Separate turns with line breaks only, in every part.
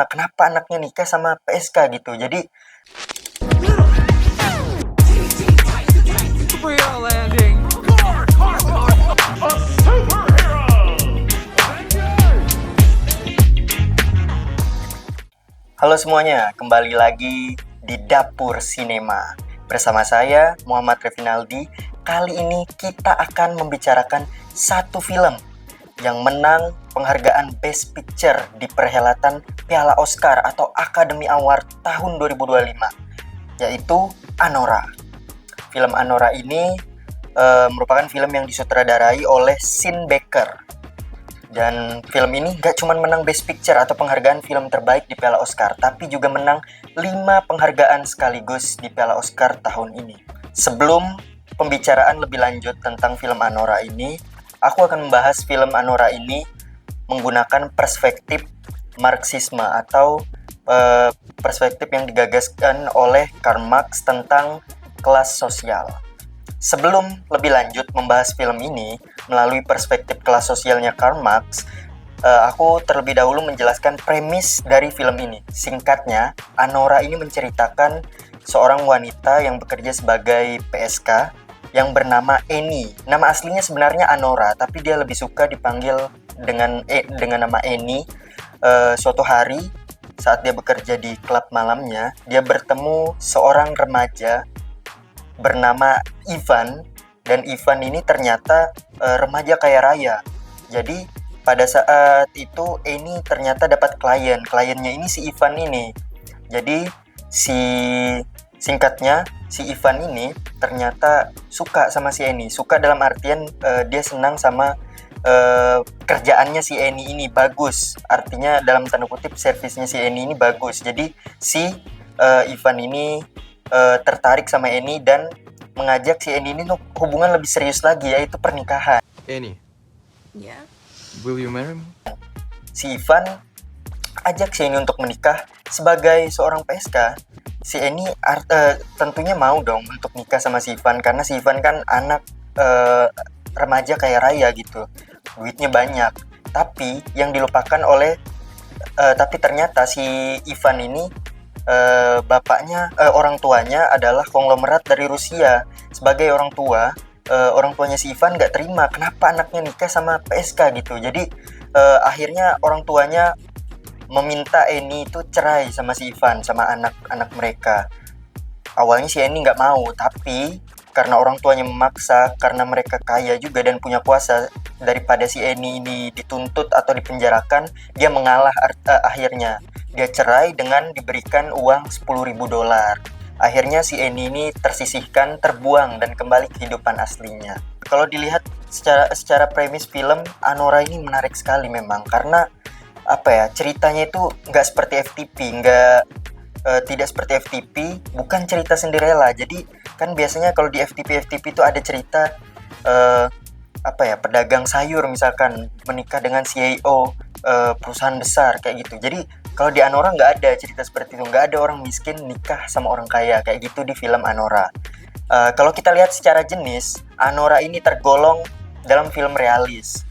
kenapa anaknya nikah sama PSK gitu. Jadi
Real landing.
halo semuanya, kembali lagi di Dapur Sinema. Bersama saya, Muhammad Revinaldi. Kali ini kita akan membicarakan satu film yang menang penghargaan Best Picture di perhelatan Piala Oscar atau Academy Award tahun 2025, yaitu Anora. Film Anora ini merupakan film yang disutradarai oleh Sean Baker. Dan film ini gak cuma menang Best Picture atau penghargaan film terbaik di Piala Oscar, tapi juga menang 5 penghargaan sekaligus di Piala Oscar tahun ini. Sebelum pembicaraan lebih lanjut tentang film Anora ini, aku akan membahas film Anora ini menggunakan perspektif Marxisme atau perspektif yang digagaskan oleh Karl Marx tentang kelas sosial. Sebelum lebih lanjut membahas film ini melalui perspektif kelas sosialnya Karl Marx, aku terlebih dahulu menjelaskan premis dari film ini. Singkatnya, Anora ini menceritakan seorang wanita yang bekerja sebagai PSK yang bernama Eni. Nama aslinya sebenarnya Anora, tapi dia lebih suka dipanggil dengan nama Eni. Suatu hari saat dia bekerja di klub malamnya, dia bertemu seorang remaja bernama Ivan, dan Ivan ini ternyata remaja kaya raya. Jadi pada saat itu Eni ternyata dapat kliennya ini si Ivan ini. Jadi singkatnya si Ivan ini ternyata suka sama si Eni. Suka dalam artian dia senang sama kerjaannya si Eni ini bagus. Artinya dalam tanda kutip servisnya si Eni ini bagus. Jadi si Ivan ini tertarik sama Eni dan mengajak si Eni ini untuk hubungan lebih serius lagi, yaitu pernikahan.
Annie,
Yeah.
will you marry me?
Si Ivan ajak si Eni untuk menikah sebagai seorang PSK. Si Eni tentunya mau dong untuk nikah sama si Ivan, karena si Ivan kan anak remaja kaya raya gitu, duitnya banyak. Tapi yang dilupakan tapi ternyata si Ivan ini bapaknya, orang tuanya adalah konglomerat dari Rusia. Sebagai orang tuanya si Ivan nggak terima kenapa anaknya nikah sama PSK gitu. Jadi akhirnya orang tuanya meminta Eni itu cerai sama si Ivan, sama anak-anak mereka. Awalnya si Eni nggak mau, tapi karena orang tuanya memaksa, karena mereka kaya juga dan punya kuasa, daripada si Eni ini dituntut atau dipenjarakan, dia mengalah. Akhirnya dia cerai dengan diberikan uang $10.000. Akhirnya si Eni ini tersisihkan, terbuang, dan kembali ke kehidupan aslinya. Kalau dilihat secara premis film, Anora ini menarik sekali memang, karena ceritanya itu nggak seperti FTP, tidak seperti FTP, bukan cerita Cinderella. Jadi kan biasanya kalau di FTP itu ada cerita pedagang sayur misalkan menikah dengan CEO perusahaan besar kayak gitu. Jadi kalau di Anora nggak ada cerita seperti itu, nggak ada orang miskin nikah sama orang kaya kayak gitu di film Anora. Kalau kita lihat secara jenis, Anora ini tergolong dalam film realis.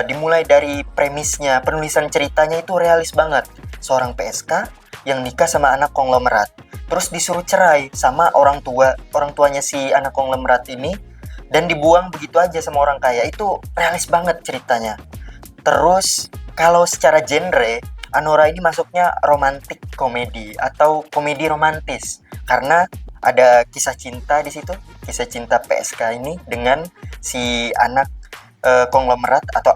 Dimulai dari premisnya, penulisan ceritanya itu realis banget. Seorang PSK yang nikah sama anak konglomerat, terus disuruh cerai sama orang tuanya si anak konglomerat ini, dan dibuang begitu aja sama orang kaya. Itu realis banget ceritanya. Terus kalau secara genre, Anora ini masuknya romantic komedi atau komedi romantis, karena ada kisah cinta di situ, kisah cinta PSK ini dengan si anak konglomerat atau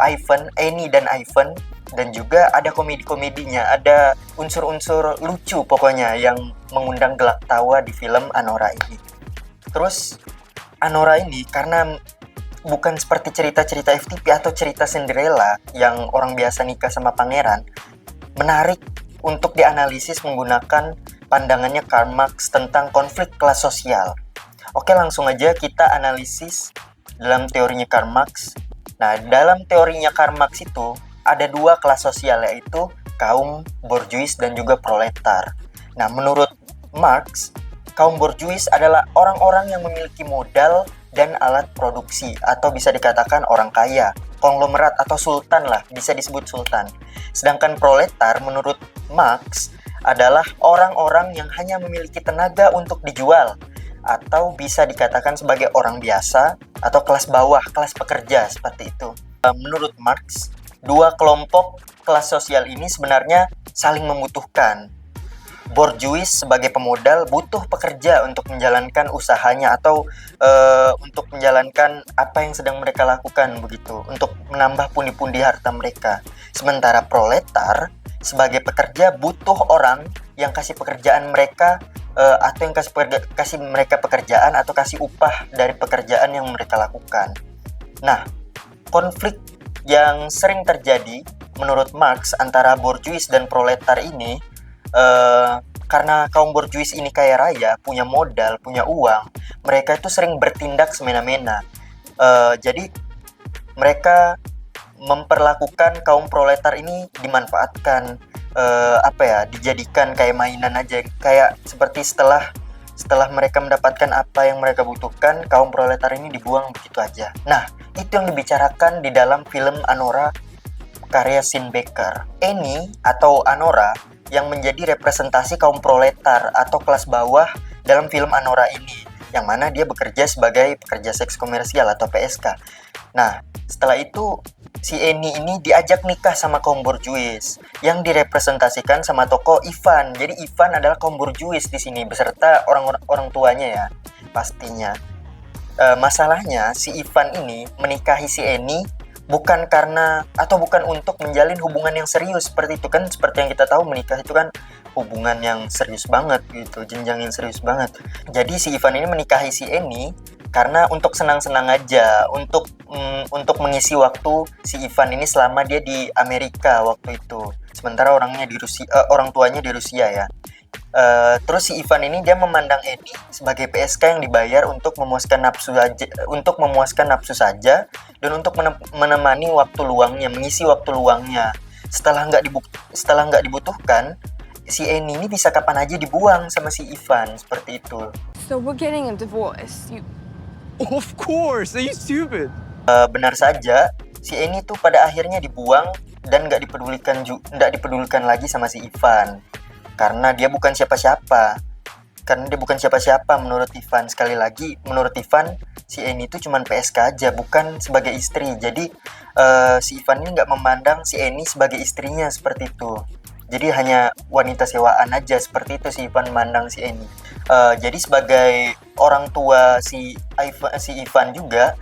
Eni dan Ivan, dan juga ada komedi-komedinya, ada unsur-unsur lucu pokoknya yang mengundang gelak tawa di film Anora ini. Terus Anora ini karena bukan seperti cerita-cerita FTP atau cerita Cinderella yang orang biasa nikah sama pangeran, menarik untuk dianalisis menggunakan pandangannya Karl Marx tentang konflik kelas sosial. Oke, langsung aja kita analisis dalam teorinya Karl Marx. Nah, dalam teorinya Karl Marx itu ada 2 kelas sosial, yaitu kaum borjuis dan juga proletar. Nah, menurut Marx, kaum borjuis adalah orang-orang yang memiliki modal dan alat produksi, atau bisa dikatakan orang kaya. konglomerat atau sultan lah, bisa disebut sultan. Sedangkan proletar menurut Marx adalah orang-orang yang hanya memiliki tenaga untuk dijual, atau bisa dikatakan sebagai orang biasa atau kelas bawah, kelas pekerja, seperti itu. Menurut Marx, dua kelompok kelas sosial ini sebenarnya saling membutuhkan. Borjuis sebagai pemodal butuh pekerja untuk menjalankan usahanya atau untuk menjalankan apa yang sedang mereka lakukan begitu, untuk menambah pundi-pundi harta mereka. Sementara proletar sebagai pekerja butuh orang yang kasih pekerjaan mereka atau yang kasih mereka pekerjaan atau kasih upah dari pekerjaan yang mereka lakukan. Nah, konflik yang sering terjadi menurut Marx antara borjuis dan proletar ini karena kaum borjuis ini kaya raya, punya modal, punya uang, mereka itu sering bertindak semena-mena. Jadi mereka memperlakukan kaum proletar ini dimanfaatkan, dijadikan kayak mainan aja, kayak seperti setelah mereka mendapatkan apa yang mereka butuhkan, kaum proletar ini dibuang begitu aja. Nah, itu yang dibicarakan di dalam film Anora karya Sean Baker. Annie atau Anora yang menjadi representasi kaum proletar atau kelas bawah dalam film Anora ini, yang mana dia bekerja sebagai pekerja seks komersial atau PSK. Nah, setelah itu si Annie ini diajak nikah sama kaum borjuis yang direpresentasikan sama tokoh Ivan. Jadi Ivan adalah kaum borjuis di sini beserta orang tuanya ya, pastinya. Masalahnya si Ivan ini menikahi si Annie bukan untuk menjalin hubungan yang serius seperti itu kan, seperti yang kita tahu menikah itu kan hubungan yang serius banget gitu, jenjang yang serius banget. Jadi si Ivan ini menikahi si Annie karena untuk senang-senang aja, untuk mengisi waktu si Ivan ini selama dia di Amerika waktu itu. Sementara orang tuanya di Rusia ya. Terus si Ivan ini dia memandang Annie sebagai PSK yang dibayar untuk memuaskan nafsu saja dan untuk menemani waktu luangnya, mengisi waktu luangnya. Setelah nggak dibutuhkan, si Annie ini bisa kapan aja dibuang sama si Ivan, seperti itu.
So we're getting a divorce.
Of course, are you stupid?
Benar saja, si Annie tuh pada akhirnya dibuang dan nggak dipedulikan lagi sama si Ivan. Karena dia bukan siapa-siapa. Menurut Ivan. Sekali lagi, menurut Ivan, si Annie itu cuma PSK aja, bukan sebagai istri. Jadi si Ivan ini nggak memandang si Annie sebagai istrinya seperti itu. Jadi hanya wanita sewaan aja, seperti itu si Ivan memandang si Annie. Jadi sebagai orang tua si Ivan juga,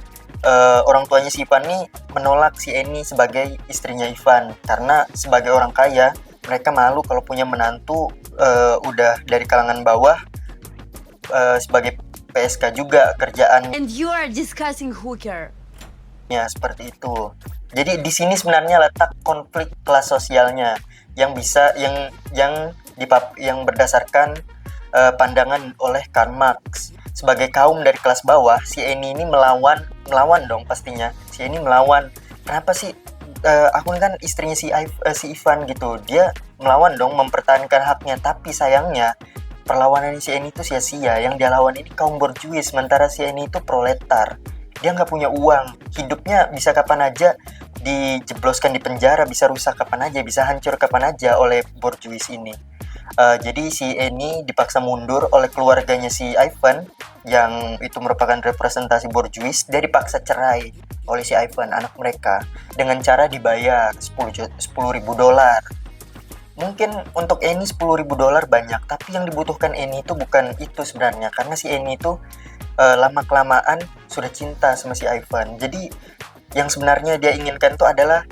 orang tuanya si Ivan nih menolak si Annie sebagai istrinya Ivan. Karena sebagai orang kaya, mereka malu kalau punya menantu udah dari kalangan bawah, sebagai PSK juga kerjaan.
And you are discussing hooker.
Ya, seperti itu. Jadi di sini sebenarnya letak konflik kelas sosialnya yang berdasarkan pandangan oleh Karl Marx. Sebagai kaum dari kelas bawah, si Annie ini melawan dong pastinya. Si Annie melawan. Kenapa sih aku ini kan istrinya si Ivan gitu. Dia melawan dong, mempertahankan haknya. Tapi sayangnya perlawanan si Annie itu sia-sia. Yang dia lawan ini kaum borjuis, sementara si Annie itu proletar. Dia nggak punya uang, hidupnya bisa kapan aja dijebloskan di penjara, bisa rusak kapan aja, bisa hancur kapan aja oleh borjuis ini. Jadi si Annie dipaksa mundur oleh keluarganya si Ivan yang itu merupakan representasi borjuis. Dia dipaksa cerai oleh si Ivan, anak mereka, dengan cara dibayar $10.000. Mungkin untuk Annie $10.000 banyak, tapi yang dibutuhkan Annie itu bukan itu sebenarnya, karena si Annie itu lama-kelamaan sudah cinta sama si Ivan. Jadi yang sebenarnya dia inginkan itu adalah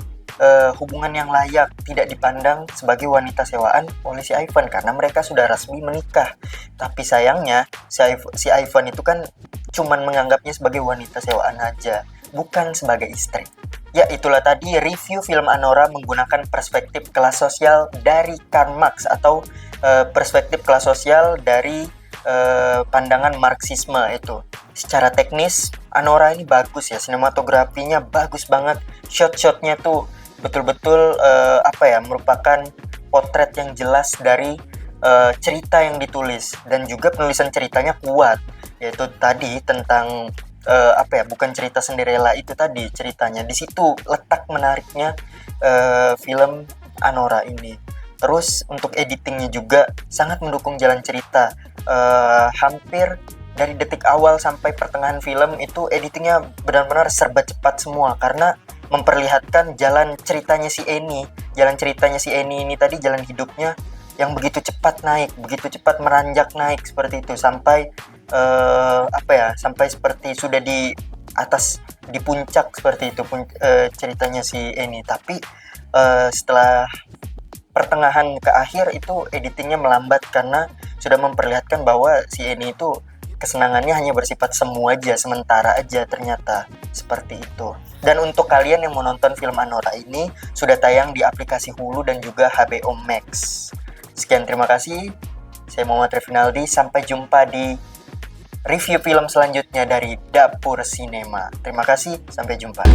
hubungan yang layak, tidak dipandang sebagai wanita sewaan oleh si Ivan karena mereka sudah resmi menikah. Tapi sayangnya si Ivan itu kan cuman menganggapnya sebagai wanita sewaan aja, bukan sebagai istri. Ya, itulah tadi review film Anora menggunakan perspektif kelas sosial dari Karl Marx atau perspektif kelas sosial dari pandangan Marxisme itu. Secara teknis Anora ini bagus ya, sinematografinya bagus banget, shot-shotnya tuh betul-betul merupakan potret yang jelas dari cerita yang ditulis, dan juga penulisan ceritanya kuat, yaitu tadi tentang apa ya, bukan cerita Cinderella itu tadi ceritanya. Di situ letak menariknya film Anora ini. Terus untuk editingnya juga sangat mendukung jalan cerita. Hampir dari detik awal sampai pertengahan film itu editingnya benar-benar serba cepat semua, karena memperlihatkan jalan ceritanya si Annie. Jalan ceritanya si Annie ini tadi, jalan hidupnya yang begitu cepat naik, begitu cepat meranjak naik seperti itu, sampai apa ya, sampai seperti sudah di atas, di puncak seperti itu ceritanya si Annie. Tapi setelah pertengahan ke akhir itu editingnya melambat, karena sudah memperlihatkan bahwa si Annie itu kesenangannya hanya bersifat semu aja, sementara aja ternyata seperti itu. Dan untuk kalian yang mau nonton film Anora ini, sudah tayang di aplikasi Hulu dan juga HBO Max. Sekian, terima kasih. Saya Muhammad Revinaldi, sampai jumpa di review film selanjutnya dari Dapur Sinema. Terima kasih, sampai jumpa.